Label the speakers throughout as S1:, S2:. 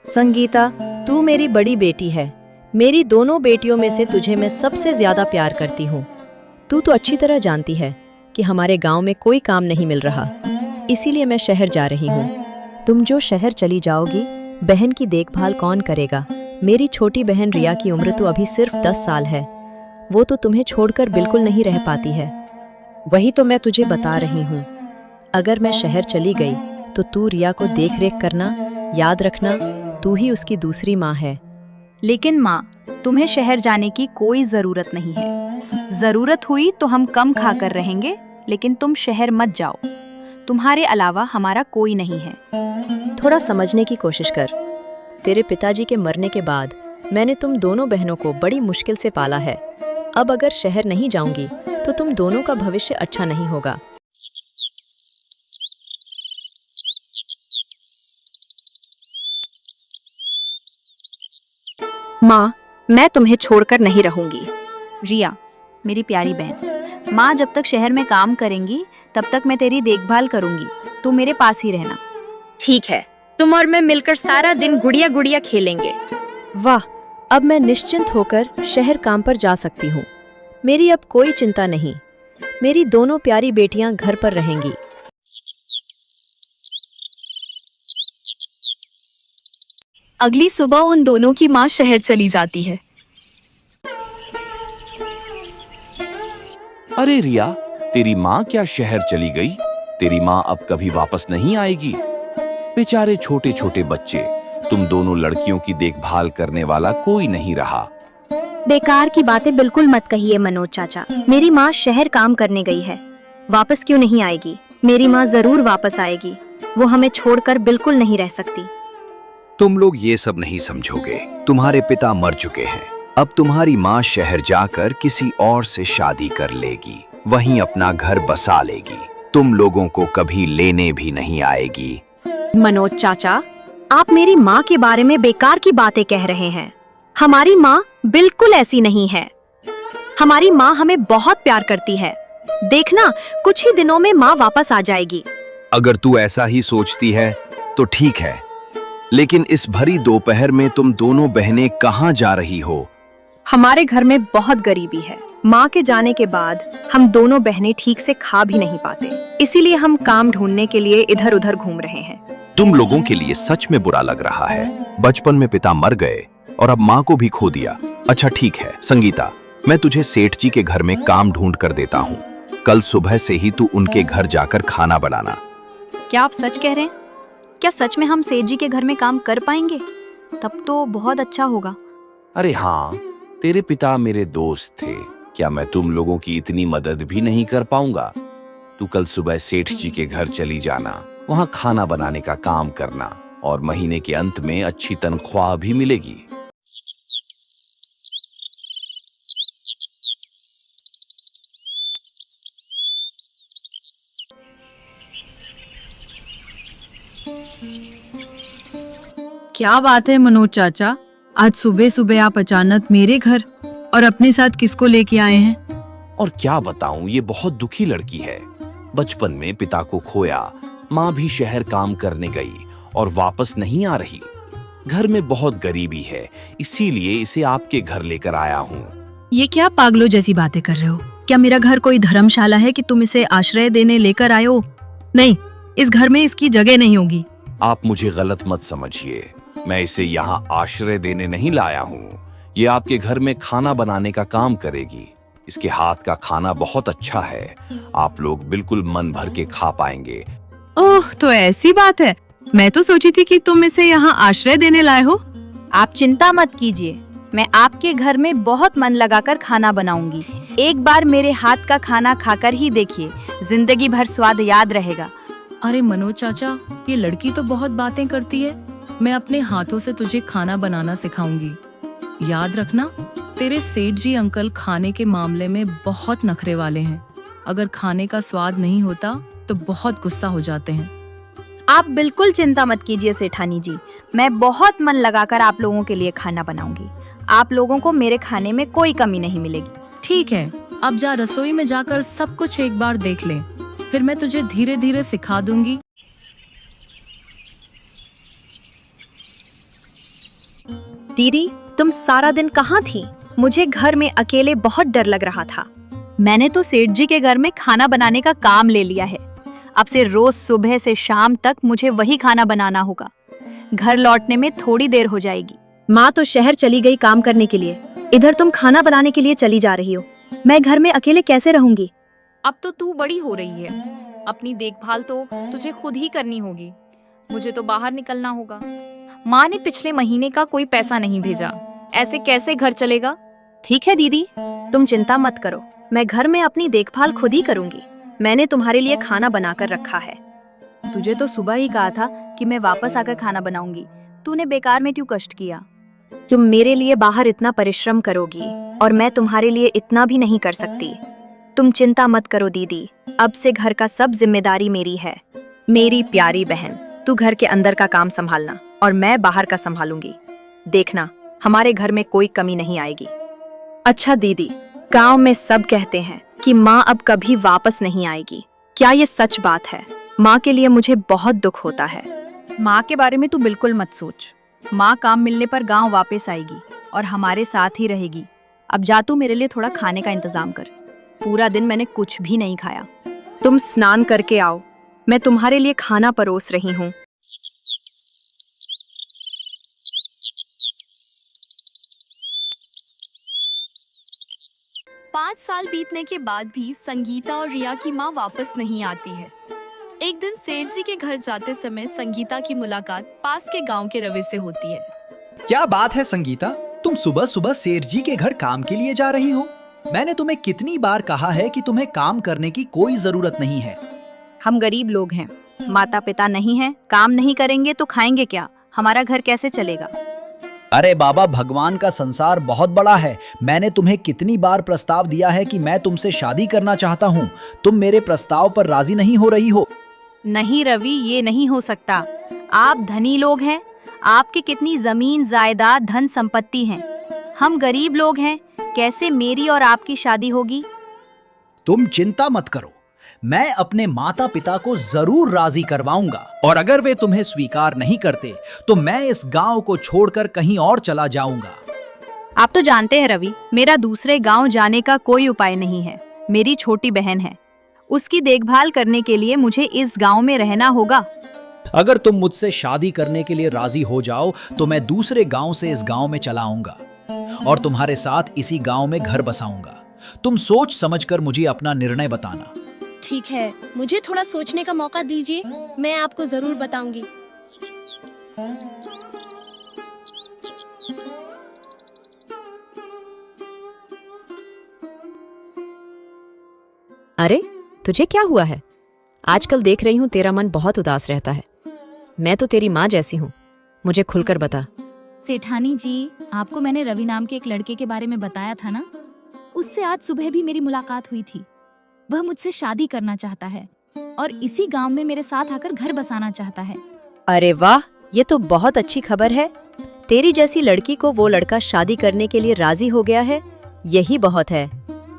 S1: संगीता, तू मेरी बड़ी बेटी है। मेरी दोनों बेटियों में से तुझे मैं सबसे ज्यादा प्यार करती हूँ। तू तो अच्छी तरह जानती है कि हमारे गांव में कोई काम नहीं मिल रहा, इसीलिए मैं शहर जा रही हूँ। तुम जो शहर चली जाओगी, बहन की देखभाल कौन करेगा? मेरी छोटी बहन रिया की उम्र तो अभी सिर्फ 10 साल है। वो तो तुम्हें छोड़कर बिल्कुल नहीं रह पाती है। वही तो मैं तुझे बता रही हूँ। अगर मैं शहर चली गई तो तू रिया को देख रेख करना। याद रखना, तू ही उसकी दूसरी माँ है।
S2: लेकिन माँ, तुम्हें शहर जाने की कोई जरूरत नहीं है। जरूरत हुई तो हम कम खाकर रहेंगे, लेकिन तुम शहर मत जाओ। तुम्हारे अलावा हमारा कोई नहीं है।
S1: थोड़ा समझने की कोशिश कर। तेरे पिताजी के मरने के बाद मैंने तुम दोनों बहनों को बड़ी मुश्किल से पाला है। अब अगर शहर नहीं जाऊंगी तो तुम दोनों का भविष्य अच्छा नहीं होगा।
S2: माँ, मैं तुम्हें छोड़कर नहीं रहूंगी। रिया, मेरी प्यारी बहन, माँ जब तक शहर में काम करेंगी तब तक मैं तेरी देखभाल करूंगी। तू मेरे पास ही रहना।
S3: ठीक है, तुम और मैं मिलकर सारा दिन गुड़िया गुड़िया खेलेंगे।
S1: वाह, अब मैं निश्चिंत होकर शहर काम पर जा सकती हूँ। मेरी अब कोई चिंता नहीं। मेरी दोनों प्यारी बेटियां घर पर रहेंगी।
S4: अगली सुबह उन दोनों की माँ शहर चली जाती है।
S5: अरे रिया, तेरी माँ क्या शहर चली गई? तेरी माँ अब कभी वापस नहीं आएगी। बेचारे छोटे छोटे बच्चे, तुम दोनों लड़कियों की देखभाल करने वाला कोई नहीं रहा।
S3: बेकार की बातें बिल्कुल मत कहिए मनोज चाचा। मेरी माँ शहर काम करने गई है, वापस क्यों नहीं आएगी? मेरी माँ जरूर वापस आएगी। वो हमें छोड़कर बिल्कुल नहीं रह सकती।
S6: तुम लोग ये सब नहीं समझोगे। तुम्हारे पिता मर चुके हैं। अब तुम्हारी माँ शहर जाकर किसी और से शादी कर लेगी, वहीं अपना घर बसा लेगी। तुम लोगों को कभी लेने भी नहीं आएगी।
S3: मनोज चाचा, आप मेरी माँ के बारे में बेकार की बातें कह रहे हैं। हमारी माँ बिल्कुल ऐसी नहीं है। हमारी माँ हमें बहुत प्यार करती है। देखना, कुछ ही दिनों में माँ वापस आ जाएगी।
S6: अगर तू ऐसा ही सोचती है तो ठीक है, लेकिन इस भरी दोपहर में तुम दोनों बहनें कहाँ जा रही हो?
S3: हमारे घर में बहुत गरीबी है। माँ के जाने के बाद हम दोनों बहनें ठीक से खा भी नहीं पाते, इसीलिए हम काम ढूंढने के लिए इधर उधर घूम रहे हैं।
S6: तुम लोगों के लिए सच में बुरा लग रहा है। बचपन में पिता मर गए और अब माँ को भी खो दिया। अच्छा ठीक है संगीता, मैं तुझे सेठ जी के घर में काम ढूंढ कर देता हूँ। कल सुबह से ही तू उनके घर जाकर खाना बनाना।
S2: क्या आप सच कह रहे हैं? क्या सच में हम सेठ जी के घर में काम कर पाएंगे? तब तो बहुत अच्छा होगा।
S5: अरे हाँ, तेरे पिता मेरे दोस्त थे। क्या मैं तुम लोगों की इतनी मदद भी नहीं कर पाऊंगा? तू कल सुबह सेठ जी के घर चली जाना, वहाँ खाना बनाने का काम करना और महीने के अंत में अच्छी तनख्वाह भी मिलेगी।
S7: क्या बात है मनोज चाचा, आज सुबह सुबह आप अचानक मेरे घर और अपने साथ किसको लेके आए हैं?
S5: और क्या बताऊं, ये बहुत दुखी लड़की है। बचपन में पिता को खोया, माँ भी शहर काम करने गई और वापस नहीं आ रही। घर में बहुत गरीबी है, इसीलिए इसे आपके घर लेकर आया हूँ।
S7: ये क्या पागलों जैसी बातें कर रहे हो? क्या मेरा घर कोई धर्मशाला है कि तुम इसे आश्रय देने लेकर आए हो? नहीं, इस घर में इसकी जगह नहीं होगी।
S5: आप मुझे गलत मत समझिए, मैं इसे यहाँ आश्रय देने नहीं लाया हूँ। ये आपके घर में खाना बनाने का काम करेगी। इसके हाथ का खाना बहुत अच्छा है, आप लोग बिल्कुल मन भर के खा पाएंगे।
S7: ओह, तो ऐसी बात है। मैं तो सोची थी कि तुम इसे यहाँ आश्रय देने लाए हो।
S2: आप चिंता मत कीजिए, मैं आपके घर में बहुत मन लगाकर खाना बनाऊंगी। एक बार मेरे हाथ का खाना खाकर ही देखिए, जिंदगी भर स्वाद याद रहेगा।
S4: अरे मनोज चाचा, ये लड़की तो बहुत बातें करती है। मैं अपने हाथों से तुझे खाना बनाना सिखाऊंगी। याद रखना, तेरे सेठ जी अंकल खाने के मामले में बहुत नखरे वाले हैं। अगर खाने का स्वाद नहीं होता तो बहुत गुस्सा हो जाते हैं।
S2: आप बिल्कुल चिंता मत कीजिए सेठानी जी, मैं बहुत मन लगाकर आप लोगों के लिए खाना बनाऊंगी। आप लोगों को मेरे खाने में कोई कमी नहीं मिलेगी।
S4: ठीक है, अब जा रसोई में जाकर सब कुछ एक बार देख ले, फिर मैं तुझे धीरे धीरे सिखा दूंगी।
S3: दीदी, तुम सारा दिन कहाँ थी? मुझे घर में अकेले बहुत डर लग रहा था।
S2: मैंने तो सेठ जी के घर में खाना बनाने का काम ले लिया है। अब से रोज सुबह से शाम तक मुझे वही खाना बनाना होगा। घर लौटने में थोड़ी देर हो जाएगी।
S3: माँ तो शहर चली गई काम करने के लिए, इधर तुम खाना बनाने के लिए चली जा रही हो। मैं घर में अकेले कैसे रहूंगी?
S2: अब तो तू बड़ी हो रही है, अपनी देखभाल तो तुझे खुद ही करनी होगी। मुझे तो बाहर निकलना होगा। माँ ने पिछले महीने का कोई पैसा नहीं भेजा, ऐसे कैसे घर चलेगा?
S3: ठीक है दीदी, तुम चिंता मत करो, मैं घर में अपनी देखभाल खुद ही करूंगी। मैंने तुम्हारे लिए खाना बनाकर रखा है।
S2: तुझे तो सुबह ही कहा था कि मैं वापस आकर खाना बनाऊंगी। तूने बेकार में क्यों कष्ट किया?
S3: तुम मेरे लिए बाहर इतना परिश्रम करोगी और मैं तुम्हारे लिए इतना भी नहीं कर सकती। तुम चिंता मत करो दीदी, अब से घर का सब जिम्मेदारी मेरी है। मेरी प्यारी बहन, तू घर के अंदर का काम संभालना और मैं बाहर का संभालूंगी। देखना, हमारे घर में कोई कमी नहीं आएगी। अच्छा दीदी, गांव में सब कहते हैं कि माँ अब कभी वापस नहीं आएगी। क्या ये सच बात है? माँ के लिए मुझे बहुत दुख होता है।
S2: माँ के बारे में तू बिल्कुल मत सोच। माँ काम मिलने पर गांव वापस आएगी और हमारे साथ ही रहेगी। अब जा तू मेरे लिए थोड़ा खाने का इंतजाम कर। पूरा दिन मैंने कुछ भी नहीं खाया।
S3: तुम स्नान करके आओ, मैं तुम्हारे लिए खाना परोस रही हूँ।
S8: 5 साल बीतने के बाद भी संगीता और रिया की माँ वापस नहीं आती है। एक दिन सेठ जी के घर जाते समय संगीता की मुलाकात पास के गांव के रवि से होती है।
S9: क्या बात है संगीता, तुम सुबह सुबह सेठ जी के घर काम के लिए जा रही हो? मैंने तुम्हें कितनी बार कहा है कि तुम्हें काम करने की कोई जरूरत नहीं है।
S2: हम गरीब लोग हैं, माता पिता नहीं हैं, काम नहीं करेंगे तो खाएंगे क्या? हमारा घर कैसे चलेगा?
S9: अरे बाबा, भगवान का संसार बहुत बड़ा है। मैंने तुम्हें कितनी बार प्रस्ताव दिया है कि मैं तुमसे शादी करना चाहता हूँ। तुम मेरे प्रस्ताव पर राजी नहीं हो रही हो।
S2: नहीं रवि, ये नहीं हो सकता। आप धनी लोग हैं, आपकी कितनी जमीन जायदाद धन संपत्ति हैं। हम गरीब लोग हैं, कैसे मेरी और आपकी शादी होगी?
S9: तुम चिंता मत करो, मैं अपने माता पिता को जरूर राजी करवाऊंगा और अगर वे तुम्हें स्वीकार नहीं करते तो मैं इस गांव को छोड़कर कहीं और चला जाऊंगा।
S2: आप तो जानते हैं रवि, मेरा दूसरे गांव जाने का कोई उपाय नहीं है। मेरी छोटी बहन है, उसकी देखभाल करने के लिए मुझे इस गांव में रहना होगा।
S9: अगर तुम मुझसे शादी करने के लिए राजी हो जाओ तो मैं दूसरे गांव से इस गांव में चला आऊंगा और तुम्हारे साथ इसी गांव में घर बसाऊंगा। तुम सोच समझकर मुझे अपना निर्णय बताना।
S8: ठीक है, मुझे थोड़ा सोचने का मौका दीजिए, मैं आपको जरूर बताऊंगी।
S1: अरे, तुझे क्या हुआ है? आजकल देख रही हूँ तेरा मन बहुत उदास रहता है। मैं तो तेरी माँ जैसी हूँ, मुझे खुलकर बता।
S10: सेठानी जी, आपको मैंने रवि नाम के एक लड़के के बारे में बताया था ना? उससे आज सुबह भी मेरी मुलाकात हुई थी। वह मुझसे शादी करना चाहता है और इसी गांव में मेरे साथ आकर घर बसाना चाहता है।
S1: अरे वाह, ये तो बहुत अच्छी खबर है। तेरी जैसी लड़की को वो लड़का शादी करने के लिए राजी हो गया है, यही बहुत है।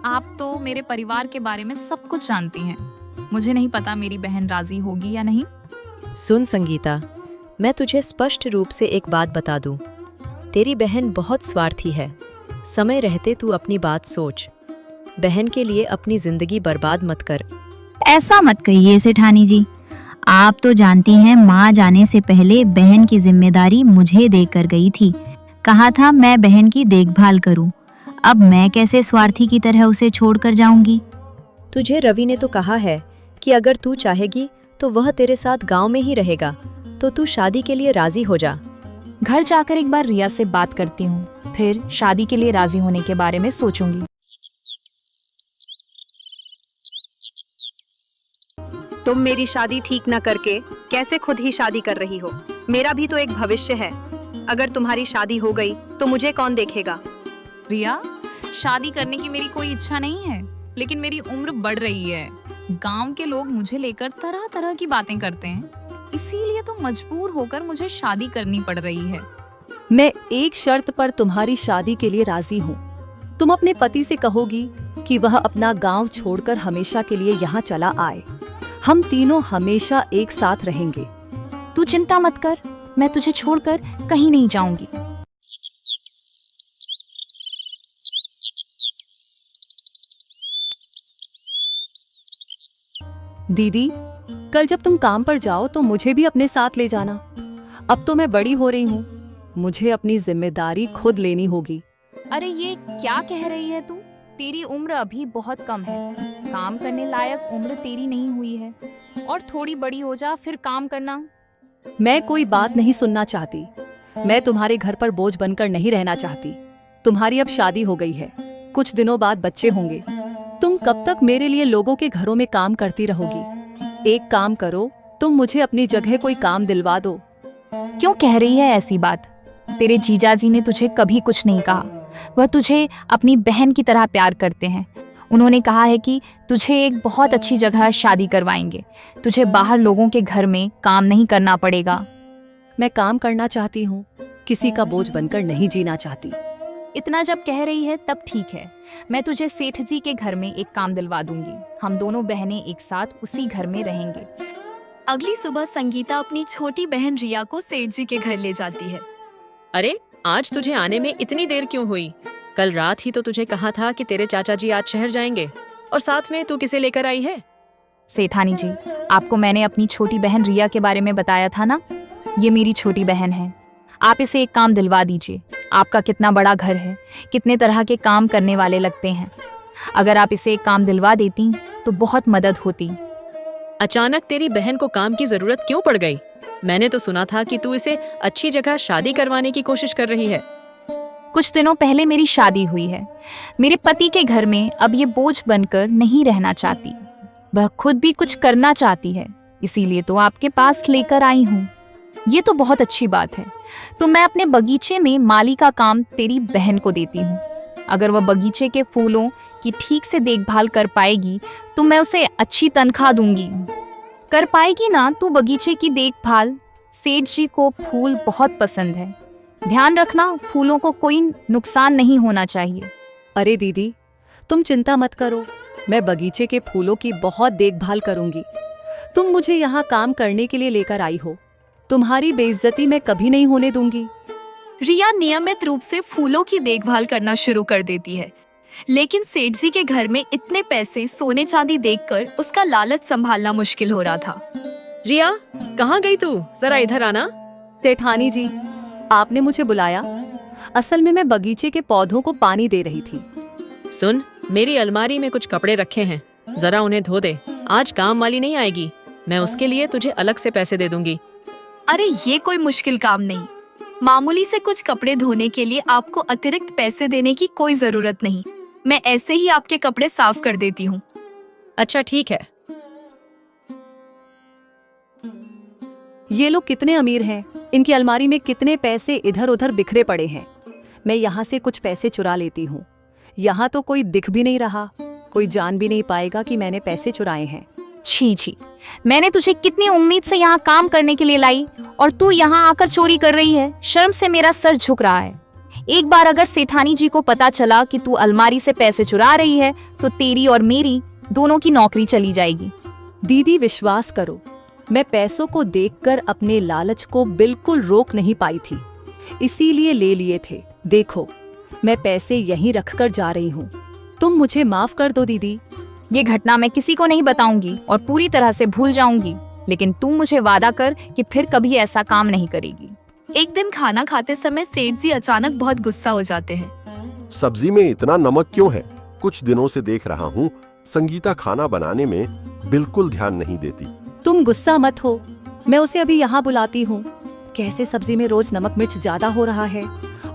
S2: आप तो मेरे परिवार के बारे में सब कुछ जानती हैं। मुझे नहीं पता मेरी बहन राजी होगी या नहीं।
S1: सुन संगीता, मैं तुझे स्पष्ट रूप से एक बात बता दूं। तेरी बहन बहुत स्वार्थी है। समय रहते तू अपनी बात सोच। बहन के लिए अपनी जिंदगी बर्बाद मत कर।
S10: ऐसा मत कहिए सेठानी जी, आप तो जानती हैं माँ जाने से पहले बहन की जिम्मेदारी मुझे देकर गई थी। कहा था मैं बहन की देखभाल करूं। अब मैं कैसे स्वार्थी की तरह उसे छोड़कर जाऊंगी?
S1: तुझे रवि ने तो कहा है कि अगर तू चाहेगी तो वह तेरे साथ गांव में ही रहेगा, तो तू शादी के लिए राजी हो जा।
S2: घर जाकर एक बार रिया से बात करती हूँ, फिर शादी के लिए राजी होने के बारे में सोचूंगी।
S3: तुम मेरी शादी ठीक न करके कैसे खुद ही शादी कर रही हो? मेरा भी तो एक भविष्य है। अगर तुम्हारी शादी हो गई तो मुझे कौन देखेगा?
S2: रिया, शादी करने की मेरी कोई इच्छा नहीं है, लेकिन मेरी उम्र बढ़ रही है। गांव के लोग मुझे लेकर तरह तरह की बातें करते हैं, इसीलिए तो मजबूर होकर मुझे शादी करनी पड़ रही है।
S11: मैं एक शर्त पर तुम्हारी शादी के लिए राजी हूँ। तुम अपने पति से कहोगी कि वह अपना गांव छोड़कर हमेशा के लिए यहाँ चला आए। हम तीनों हमेशा एक साथ रहेंगे।
S10: तू चिंता मत कर, मैं तुझे छोड़कर कहीं नहीं जाऊंगी।
S11: दीदी, कल जब तुम काम पर जाओ तो मुझे भी अपने साथ ले जाना। अब तो मैं बड़ी हो रही हूँ, मुझे अपनी जिम्मेदारी खुद लेनी होगी।
S2: अरे ये क्या कह रही है तू? तेरी उम्र अभी बहुत कम है। काम करने लायक उम्र तेरी नहीं हुई है। और थोड़ी बड़ी हो जा फिर काम करना।
S11: मैं कोई बात नहीं सुनना चाहती। मैं तुम्हारे घर पर बोझ बनकर नहीं रहना चाहती। तुम्हारी अब शादी हो गई है, कुछ दिनों बाद बच्चे होंगे। तुम कब तक मेरे लिए लोगों के घरों में काम करती रहोगी? एक काम करो, तुम मुझे अपनी जगह कोई काम दिलवा दो।
S2: क्यों कह रही है ऐसी बात? तेरे जीजाजी ने तुझे कभी कुछ नहीं कहा। वह तुझे अपनी बहन की तरह प्यार करते हैं। उन्होंने कहा है कि तुझे एक बहुत अच्छी जगह शादी करवाएंगे। तुझे बाहर लोगों के घर में काम नहीं करना पड़ेगा।
S11: मैं काम करना चाहती हूँ, किसी का बोझ बनकर नहीं जीना चाहती।
S2: इतना जब कह रही है तब ठीक है। मैं तुझे सेठ जी के घर में एक काम दिलवा दूंगी। हम दोनों बहनें एक साथ उसी घर में रहेंगे।
S8: अगली सुबह संगीता अपनी छोटी बहन रिया को सेठ जी के घर ले जाती है।
S1: अरे, आज तुझे आने में इतनी देर क्यों हुई? कल रात ही तो तुझे कहा था कि तेरे चाचा जी आज शहर जाएंगे, और साथ में तू किसे लेकर आई है?
S2: सेठानी जी, आपको मैंने अपनी छोटी बहन रिया के बारे में बताया था ना। ये मेरी छोटी बहन है। आप इसे एक काम दिलवा दीजिए। आपका कितना बड़ा घर है, कितने तरह के काम करने वाले लगते हैं। अगर आप इसे एक काम दिलवा देती तो बहुत मदद होती।
S1: अचानक तेरी बहन को काम की जरूरत क्यों पड़ गई? मैंने तो सुना था कि तू इसे अच्छी जगह शादी करवाने की कोशिश कर रही है।
S2: कुछ दिनों पहले मेरी शादी हुई है। मेरे पति के घर में अब ये बोझ बनकर नहीं रहना चाहती। वह खुद भी कुछ करना चाहती है, इसीलिए तो आपके पास लेकर आई हूँ। ये तो बहुत अच्छी बात है। तो मैं अपने बगीचे में माली का काम तेरी बहन को देती हूँ। अगर वह बगीचे के फूलों की ठीक से देखभाल कर पाएगी तो मैं उसे अच्छी तनख्वाह दूंगी। कर पाएगी ना तू बगीचे की देखभाल? सेठ जी को फूल बहुत पसंद है। ध्यान रखना, फूलों को कोई नुकसान नहीं होना चाहिए।
S11: अरे दीदी, तुम चिंता मत करो, मैं बगीचे के फूलों की बहुत देखभाल करूंगी। तुम मुझे यहाँ काम करने के लिए लेकर आई हो, तुम्हारी बेइज्जती मैं कभी नहीं होने दूंगी।
S8: रिया नियमित रूप से फूलों की देखभाल करना शुरू कर देती है, लेकिन सेठ जी के घर में इतने पैसे, सोने चांदी देखकर उसका लालच संभालना मुश्किल हो रहा था।
S1: रिया, कहाँ गई तू? जरा इधर आना।
S11: सेठानी जी, आपने मुझे बुलाया? असल में मैं बगीचे के पौधों को पानी दे रही थी।
S1: सुन, मेरी अलमारी में कुछ कपड़े रखे हैं, जरा उन्हें धो दे। आज काम वाली नहीं आएगी, मैं उसके लिए तुझे अलग से पैसे दे दूंगी।
S8: अरे ये कोई मुश्किल काम नहीं। मामूली से कुछ कपड़े धोने के लिए आपको अतिरिक्त पैसे देने की कोई जरूरत नहीं। मैं ऐसे ही आपके कपड़े साफ कर देती हूँ।
S1: अच्छा ठीक है।
S11: ये लोग कितने अमीर हैं, इनकी अलमारी में कितने पैसे इधर उधर बिखरे पड़े हैं। मैं यहाँ से कुछ पैसे चुरा लेती हूँ। यहाँ तो कोई दिख भी नहीं रहा, कोई जान भी नहीं पाएगा कि मैंने पैसे चुराए हैं।
S2: छी छी, मैंने तुझे कितनी उम्मीद से यहाँ काम करने के लिए लाई और तू यहाँ आकर चोरी कर रही है। शर्म से मेरा सर झुक रहा है। एक बार अगर सेठानी जी को पता चला कि तू अलमारी से पैसे चुरा रही है तो तेरी और मेरी दोनों की नौकरी चली जाएगी।
S11: दीदी विश्वास करो, मैं पैसों को देखकर अपने लालच को बिल्कुल रोक नहीं पाई थी, इसीलिए ले लिए थे। देखो, मैं पैसे यहीं रखकर जा रही हूँ। तुम मुझे माफ कर दो दीदी।
S2: ये घटना मैं किसी को नहीं बताऊंगी और पूरी तरह से भूल जाऊंगी, लेकिन तू मुझे वादा कर कि फिर कभी ऐसा काम नहीं करेगी।
S8: एक दिन खाना खाते समय सेठ जी अचानक बहुत गुस्सा हो जाते हैं।
S12: सब्जी में इतना नमक क्यों है? कुछ दिनों से देख रहा हूँ संगीता खाना बनाने में बिल्कुल ध्यान नहीं देती।
S11: तुम गुस्सा मत हो, मैं उसे अभी यहाँ बुलाती हूँ। कैसे सब्जी में रोज नमक मिर्च ज्यादा हो रहा है,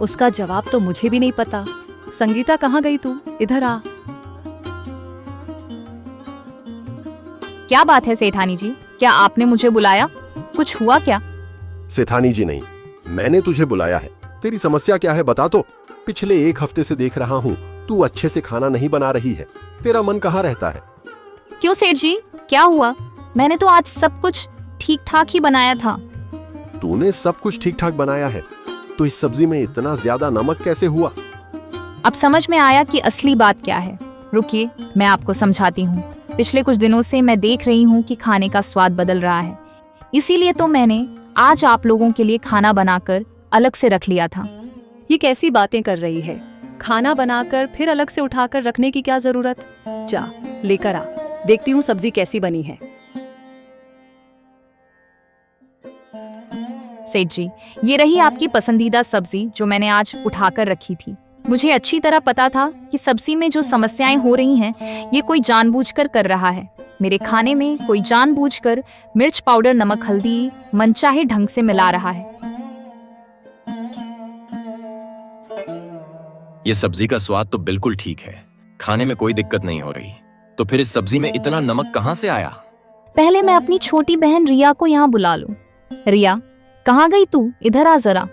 S11: उसका जवाब तो मुझे भी नहीं पता। संगीता कहाँ गई तू? इधर आ।
S2: क्या बात है सेठानी जी, क्या आपने मुझे बुलाया? कुछ हुआ क्या?
S12: सेठानी जी नहीं, मैंने तुझे बुलाया है। तेरी समस्या क्या है बता तो। पिछले एक हफ्ते से देख रहा हूँ तू अच्छे से खाना नहीं बना रही है। तेरा मन कहाँ रहता है?
S2: क्यों सेठ जी, क्या हुआ? मैंने तो आज सब कुछ ठीक ठाक ही बनाया था।
S12: तूने सब कुछ ठीक ठाक बनाया है, तो इस सब्जी में इतना ज्यादा नमक कैसे हुआ?
S2: अब समझ में आया कि असली बात क्या है। रुकिए, मैं आपको समझाती हूँ। पिछले कुछ दिनों से मैं देख रही हूँ कि खाने का स्वाद बदल रहा है, इसीलिए तो मैंने आज आप लोगों के लिए खाना बनाकर अलग से रख लिया था।
S11: ये कैसी बातें कर रही है? खाना बनाकर फिर अलग से उठाकर रखने की क्या जरूरत? जा लेकर आ, देखती हूँ सब्जी कैसी बनी है।
S2: सेठ जी, ये रही आपकी पसंदीदा सब्जी जो मैंने आज उठाकर रखी थी। मुझे अच्छी तरह पता था कि सब्जी में जो समस्याएं हो रही हैं, ये कोई जानबूझकर कर रहा है। मेरे खाने में कोई जानबूझकर मिर्च पाउडर, नमक, हल्दी मनचाहे ढंग से मिला रहा है।
S13: ये सब्जी का स्वाद तो बिल्कुल ठीक है, खाने में कोई दिक्कत नहीं हो रही। तो फिर इस सब्जी में इतना नमक कहाँ से आया?
S2: पहले मैं अपनी छोटी बहन रिया को यहाँ बुला लूं। रिया, कहाँ गई तू? इधर आ जरा।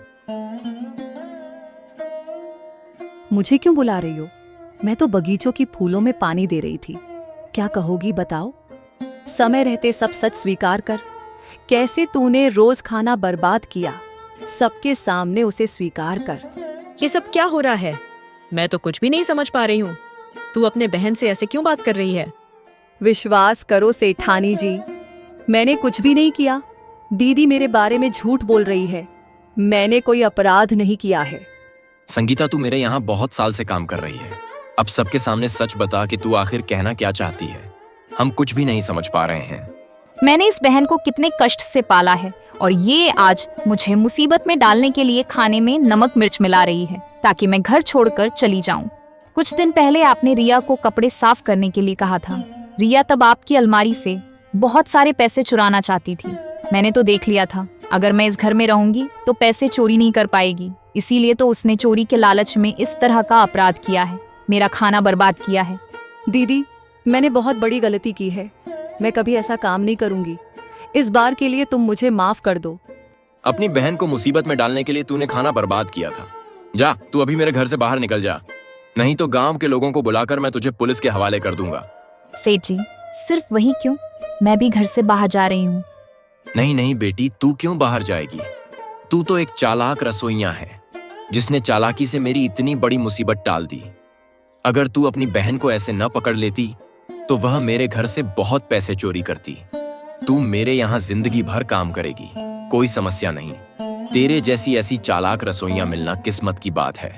S11: मुझे क्यों बुला रही हो? मैं तो बगीचों की फूलों में पानी दे रही थी। क्या कहोगी बताओ? समय रहते सब सच स्वीकार कर। कैसे तूने रोज खाना बर्बाद किया, सबके सामने उसे स्वीकार कर।
S1: ये सब क्या हो रहा है? मैं तो कुछ भी नहीं समझ पा रही हूँ। तू अपने बहन से ऐसे क्यों बात कर रही है?
S11: विश्वास करो सेठानी जी, मैंने कुछ भी नहीं किया। दीदी मेरे बारे में झूठ बोल रही है। मैंने कोई अपराध नहीं किया है।
S13: संगीता, तू मेरे यहाँ बहुत साल से काम कर रही है। अब सबके सामने सच बता कि तू आखिर कहना क्या चाहती है। हम कुछ भी नहीं समझ पा रहे हैं।
S2: मैंने इस बहन को कितने कष्ट से पाला है और ये आज मुझे मुसीबत में डालने के लिए खाने में नमक मिर्च मिला रही है ताकि मैं घर छोड़कर चली जाऊं। कुछ दिन पहले आपने रिया को कपड़े साफ करने के लिए कहा था। रिया तब आपकी अलमारी से बहुत सारे पैसे चुराना चाहती थी। मैंने तो देख लिया था, अगर मैं इस घर में रहूंगी तो पैसे चोरी नहीं कर पाएगी। इसीलिए तो उसने चोरी के लालच में इस तरह का अपराध किया है, मेरा खाना बर्बाद किया है।
S11: दीदी, मैंने बहुत बड़ी गलती की है। मैं कभी ऐसा काम नहीं करूंगी। इस बार के लिए तुम मुझे माफ कर दो।
S13: अपनी बहन को मुसीबत में डालने के लिए तूने खाना बर्बाद किया था। जा, तू अभी मेरे घर से बाहर निकल जा, नहीं तो गांव के लोगों को बुलाकर मैं तुझे पुलिस के हवाले कर दूंगा।
S2: सेठ जी, सिर्फ वही क्यों, मैं भी घर से बाहर जा रही हूँ।
S13: नहीं नहीं बेटी, तू क्यों बाहर जाएगी? तू तो एक चालाक रसोइया है जिसने चालाकी से मेरी इतनी बड़ी मुसीबत टाल दी। अगर तू अपनी बहन को ऐसे न पकड़ लेती तो वह मेरे घर से बहुत पैसे चोरी करती। तू मेरे यहाँ जिंदगी भर काम करेगी, कोई समस्या नहीं। तेरे जैसी ऐसी चालाक रसोइया मिलना किस्मत की बात है।